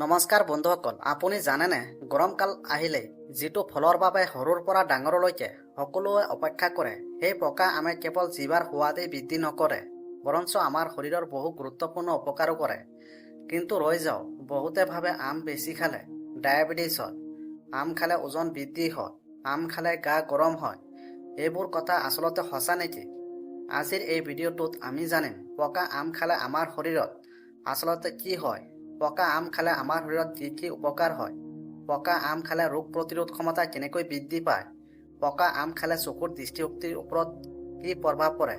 নমস্কাৰ বন্ধুসকল, আপুনি জানেনে গৰমকাল আহিলে যিটো ফলৰ বাবে সৰুৰ পৰা ডাঙৰলৈকে সকলোৱে অপেক্ষা কৰে, সেই পকা আমে কেৱল জিভাৰ সোৱাদেই বৃদ্ধি নকৰে, বৰঞ্চ আমাৰ শৰীৰৰ বহু গুৰুত্বপূৰ্ণ উপকাৰো কৰে। কিন্তু ৰৈ যাওক, বহুতে ভাবে আম বেছি খালে ডায়েবেটিছ হয়, আম খালে ওজন বৃদ্ধি হয়, আম খালে গা গৰম হয়। এইবোৰ কথা আচলতে সঁচা নেকি? আজিৰ এই ভিডিঅ'টোত আমি জানিম পকা আম খালে আমাৰ শৰীৰত আচলতে কি হয়, পকা আম খালে আমাৰ শৰীৰত কি কি উপকাৰ হয়, পকা আম খালে ৰোগ প্ৰতিৰোধ ক্ষমতা কেনেকৈ বৃদ্ধি পায়, পকা আম খালে চকুৰ দৃষ্টিশক্তিৰ ওপৰত কি প্ৰভাৱ পৰে,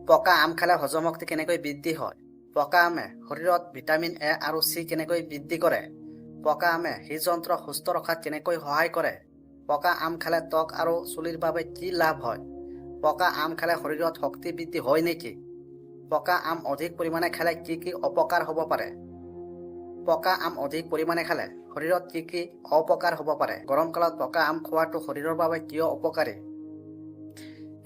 পকা আম খালে হজম শক্তি কেনেকৈ বৃদ্ধি হয়, পকা আমে শৰীৰত ভিটামিন এ আৰু চি কেনেকৈ বৃদ্ধি কৰে, পকা আমে হৃদযন্ত্ৰ সুস্থ ৰখাত কেনেকৈ সহায় কৰে, পকা আম খালে ত্বক আৰু চুলিৰ বাবে কি লাভ হয়, পকা আম খালে শৰীৰত শক্তি বৃদ্ধি হয় নেকি, পকা আম অধিক পৰিমাণে খালে কি কি অপকাৰ হ'ব পাৰে, পকা আম অধিক পৰিমাণে খালে শৰীৰত কি কি অপকাৰ হ'ব পাৰে, গৰম কালত পকা আম খোৱাটো শৰীৰৰ বাবে কিয় উপকাৰী।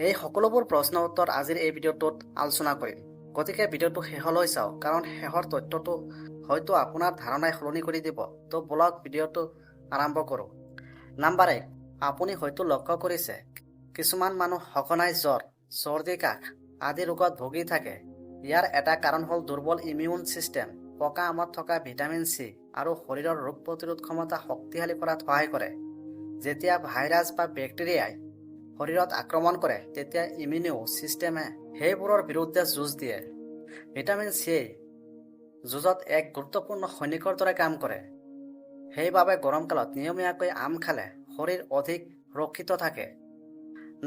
এই সকলোবোৰ প্ৰশ্নৰ উত্তৰ আজিৰ এই ভিডিঅ'টোত আলোচনা কৰিম। গতিকে ভিডিঅ'টো শেষলৈ চাওক, কাৰণ শেষৰ তথ্যটো হয়তো আপোনাৰ ধাৰণাই সলনি কৰি দিব। তো বলক ভিডিঅ'টো আৰম্ভ কৰোঁ। নাম্বাৰ 1, আপুনি হয়তো লক্ষ্য কৰিছে কিছুমান মানুহ সঘনাই জ্বৰ, চৰ্দি কাহ আদি ৰোগত ভুগি থাকে। ইয়াৰ এটা কাৰণ হ'ল দুৰ্বল ইমিউন ছিষ্টেম। পকা আমত থকা ভিটামিন চি আৰু শৰীৰৰ ৰোগ প্ৰতিৰোধ ক্ষমতা শক্তিশালী কৰাত সহায় কৰে। যেতিয়া ভাইৰাছ বা বেক্টেৰিয়াই শৰীৰত আক্ৰমণ কৰে, তেতিয়া ইমিউন ছিষ্টেমে সেইবোৰৰ বিৰুদ্ধে যুঁজ দিয়ে। ভিটামিন চি যুঁজত এক গুৰুত্বপূৰ্ণ সৈনিকৰ দৰে কাম কৰে। সেইবাবে গৰমকালত নিয়মীয়াকৈ আম খালে শৰীৰ অধিক সুৰক্ষিত থাকে।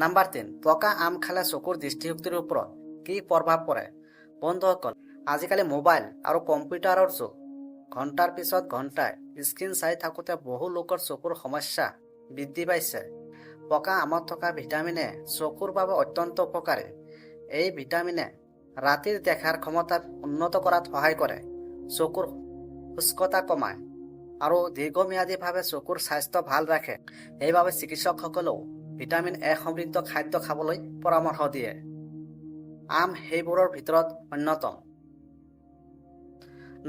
নাম্বাৰ 3, পকা আম খালে চকুৰ দৃষ্টিশক্তিৰ ওপৰত কি প্ৰভাৱ পৰে। বন্ধুসকল, আজিকালি মোবাইল আৰু কম্পিউটাৰৰ যুগ। ঘণ্টাৰ পিছত ঘণ্টাই স্ক্ৰীন চাই থাকোঁতে বহু লোকৰ চকুৰ সমস্যা বৃদ্ধি পাইছে। পকা আমত থকা ভিটামিনে চকুৰ বাবে অত্যন্ত উপকাৰী। এই ভিটামিনে ৰাতিৰ দেখাৰ ক্ষমতা উন্নত কৰাত সহায় কৰে, চকুৰ শুষ্কতা কমায় আৰু দীৰ্ঘম্যাদীভাৱে চকুৰ স্বাস্থ্য ভাল ৰাখে। সেইবাবে চিকিৎসকসকলেও ভিটামিন এ সমৃদ্ধ খাদ্য খাবলৈ পৰামৰ্শ দিয়ে। আম সেইবোৰৰ ভিতৰত অন্যতম।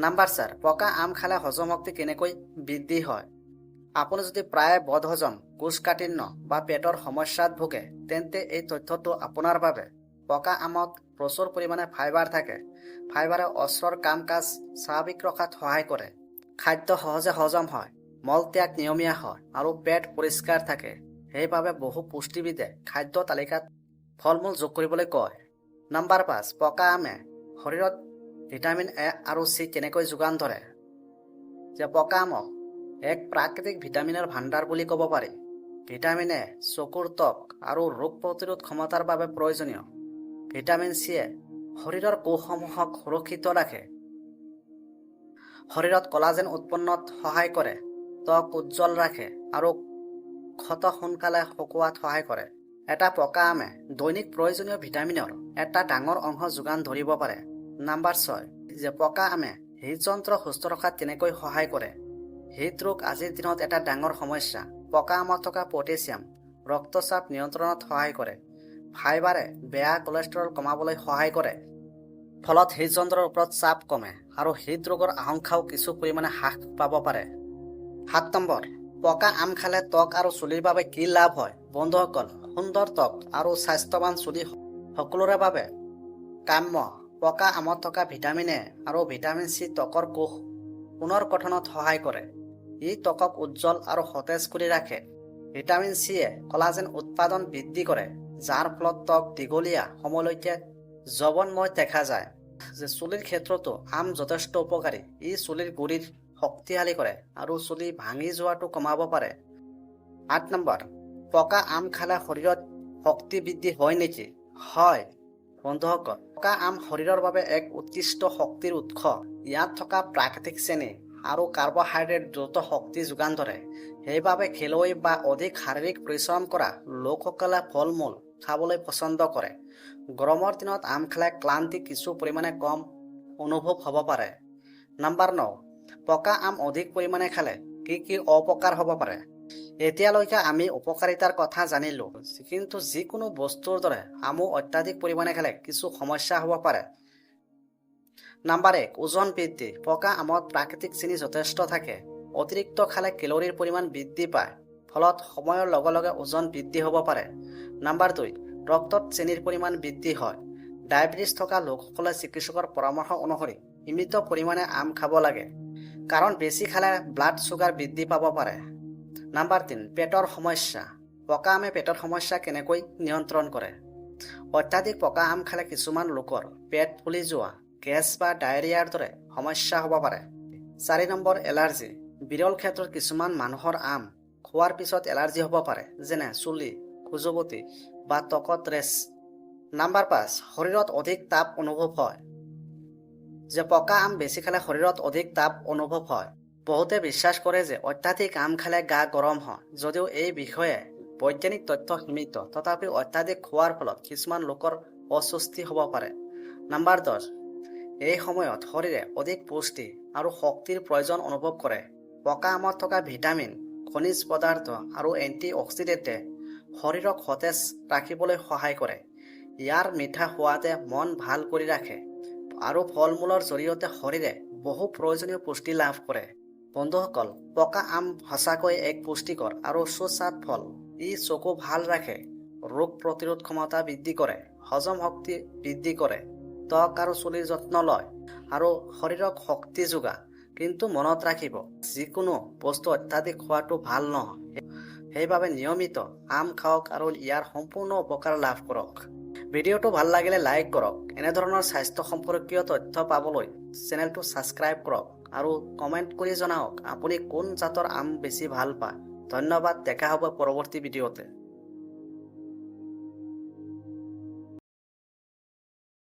নাম্বাৰ 4, পকা আম খালে হজম শক্তি কেনেকৈ বৃদ্ধি হয়। আপুনি যদি প্ৰায় বদহজম, কোষ্ঠকাঠিন্য বা পেটৰ সমস্যাত ভোগে, তেন্তে এই তথ্যটো আপোনাৰ বাবে। পকা আমত প্ৰচুৰ পৰিমাণে ফাইবাৰ থাকে। ফাইবাৰে অস্ত্ৰৰ কাম কাজ স্বাভাৱিক ৰখাত সহায় কৰে। খাদ্য সহজে হজম হয়, মলত্যাগ নিয়মীয়া হয় আৰু পেট পৰিষ্কাৰ থাকে। সেইবাবে বহু পুষ্টিবিদে খাদ্য তালিকাত ফল-মূল যোগ কৰিবলৈ কয়। নাম্বাৰ 5, পকা আমে শৰীৰত ভিটামিন এ আৰু চি কেনেকৈ যোগান ধৰে। যে পকা আমক এক প্ৰাকৃতিক ভিটামিনৰ ভাণ্ডাৰ বুলি ক'ব পাৰি। ভিটামিন এ চকুৰ ত্বক আৰু ৰোগ প্ৰতিৰোধ ক্ষমতাৰ বাবে প্ৰয়োজনীয়। ভিটামিন চিয়ে শৰীৰৰ কোষসমূহক সুৰক্ষিত ৰাখে, শৰীৰত কলাজেন উৎপন্নত সহায় কৰে, ত্বক উজ্জ্বল ৰাখে আৰু ক্ষত সোনকালে শুকুৱাত সহায় কৰে। এটা পকা আমে দৈনিক প্ৰয়োজনীয় ভিটামিনৰ এটা ডাঙৰ অংশ যোগান ধৰিব পাৰে। নাম্বাৰ 6, যে পকা আমে হৃদযন্ত্ৰ সুস্থ ৰখাত কেনেকৈ সহায় কৰে। হৃদৰোগ আজিৰ দিনত এটা ডাঙৰ সমস্যা। পকা আমত থকা পটাছিয়াম ৰক্তচাপ নিয়ন্ত্ৰণত সহায় কৰে। ফাইবাৰে বেয়া কোলেষ্ট্ৰল কমাবলৈ সহায় কৰে, ফলত হৃদযন্ত্ৰৰ ওপৰত চাপ কমে আৰু হৃদৰোগৰ আশংকাও কিছু পৰিমাণে হ্ৰাস পাব পাৰে। 7 নম্বৰ, পকা আম খালে ত্বক আৰু চুলিৰ বাবে কি লাভ হয়। বন্ধুসকল, সুন্দৰ ত্বক আৰু স্বাস্থ্যৱান চুলি সকলোৰে বাবে কাম্য। পকা আমত থকা ভিটামিন এ আৰু ভিটামিন চি ত্বকৰ কোষ পুনৰ গঠনত সহায় কৰে। ই ত্বকক উজ্জ্বল আৰু সতেজ কৰি ৰাখে। ভিটামিন চিয়ে কলাজেন উৎপাদন বৃদ্ধি কৰে, যাৰ ফলত ত্বক দীঘলীয়া সময়লৈকে যৌৱনময় দেখা যায়। যে চুলিৰ ক্ষেত্ৰতো আম যথেষ্ট উপকাৰী। ই চুলিৰ গুৰিৰ শক্তিশালী কৰে আৰু চুলি ভাঙি যোৱাটো কমাব পাৰে। 8 নম্বৰ, পকা আম খালে শৰীৰত শক্তি বৃদ্ধি হয় নেকি। হয় বন্ধুসকল, পকা আম শৰীৰৰ বাবে এক উৎকৃষ্ট শক্তিৰ উৎস। ইয়াত থকা প্ৰাকৃতিক চেনি আৰু কাৰ্বহাইড্ৰেট দ্ৰুত শক্তি যোগান ধৰে। সেইবাবে খেলুৱৈ বা অধিক শাৰীৰিক পৰিশ্ৰম কৰা লোকসকলে ফল-মূল খাবলৈ পছন্দ কৰে। গৰমৰ দিনত আম খালে ক্লান্তি কিছু পৰিমাণে কম অনুভৱ হ'ব পাৰে। নাম্বাৰ 9, পকা আম অধিক পৰিমাণে খালে কি কি অপকাৰ হ'ব পাৰে। এতিয়ালৈকে আমি উপকাৰিতাৰ কথা জানিলোঁ, কিন্তু যিকোনো বস্তুৰ দৰে আমো অত্যাধিক পৰিমাণে খালে কিছু সমস্যা হ'ব পাৰে। নাম্বাৰ 1, ওজন বৃদ্ধি। পকা আমত প্ৰাকৃতিক চেনি যথেষ্ট থাকে। অতিৰিক্ত খালে কেলৰিৰ পৰিমাণ বৃদ্ধি পায়, ফলত সময়ৰ লগে লগে ওজন বৃদ্ধি হ'ব পাৰে। নাম্বাৰ 2, ৰক্তত চেনিৰ পৰিমাণ বৃদ্ধি হয়। ডায়েবেটিছ থকা লোকসকলে চিকিৎসকৰ পৰামৰ্শ অনুসৰি সীমিত পৰিমাণে আম খাব লাগে, কাৰণ বেছি খালে ব্লাড চুগাৰ বৃদ্ধি পাব পাৰে। নাম্বাৰ 3, পেটৰ সমস্যা। পকা আমে পেটৰ সমস্যা কেনেকৈ নিয়ন্ত্ৰণ কৰে? অত্যাধিক পকা আম খালে কিছুমান লোকৰ পেট ফুলি যোৱা, গেছ বা ডায়েৰিয়াৰ দৰে সমস্যা হ'ব পাৰে। 4 নম্বৰ, এলাৰ্জি। বিৰল ক্ষেত্ৰত কিছুমান মানুহৰ আম খোৱাৰ পিছত এলাৰ্জি হ'ব পাৰে, যেনে চুলি, খজুৱতি বা ত্বকত ৰেছ। নাম্বাৰ 5, শৰীৰত অধিক তাপ অনুভৱ হয়। যে পকা আম বেছি খালে শৰীৰত অধিক তাপ অনুভৱ হয়। বহুতে বিশ্বাস কৰে যে অত্যাধিক আম খালে গা গৰম হয়। যদিও এই বিষয়ে বৈজ্ঞানিক তথ্য সীমিত, তথাপি অত্যাধিক খোৱাৰ ফলত কিছুমান লোকৰ অস্বস্তি হ'ব পাৰে। নাম্বাৰ 10, এই সময়ত শৰীৰে অধিক পুষ্টি আৰু শক্তিৰ প্ৰয়োজন অনুভৱ কৰে। পকা আমত থকা ভিটামিন, খনিজ পদাৰ্থ আৰু এণ্টি অক্সিডেণ্টে শৰীৰক সতেজ ৰাখিবলৈ সহায় কৰে। ইয়াৰ মিঠা সোৱাদে মন ভাল কৰি ৰাখে আৰু ফল মূলৰ জৰিয়তে শৰীৰে বহু প্ৰয়োজনীয় পুষ্টি লাভ কৰে। বন্ধুসকল, পকা আম সঁচাকৈ এক পুষ্টিকৰ আৰু সুস্বাদু ফল। ই চকু ভাল ৰাখে, ৰোগ প্ৰতিৰোধ ক্ষমতা বৃদ্ধি কৰে, হজম শক্তি বৃদ্ধি কৰে, ত্বক আৰু চুলিৰ যত্ন লয় আৰু শৰীৰক শক্তি যোগায়। কিন্তু মনত ৰাখিব, যিকোনো বস্তু অত্যাধিক খোৱাটো ভাল নহয়। সেইবাবে নিয়মিত আম খাওক আৰু ইয়াৰ সম্পূৰ্ণ উপকাৰ লাভ কৰক। ভিডিঅ'টো ভাল লাগিলে লাইক কৰক। এনেধৰণৰ স্বাস্থ্য সম্পৰ্কীয় তথ্য পাবলৈ চেনেলটো ছাবস্ক্ৰাইব কৰক আৰু কমেণ্ট কৰি জনাওক আপুনি কোন জাতৰ আম বেছি ভাল পায়। ধন্যবাদ, দেখা হ'ব পৰৱৰ্তী ভিডিঅ'তে।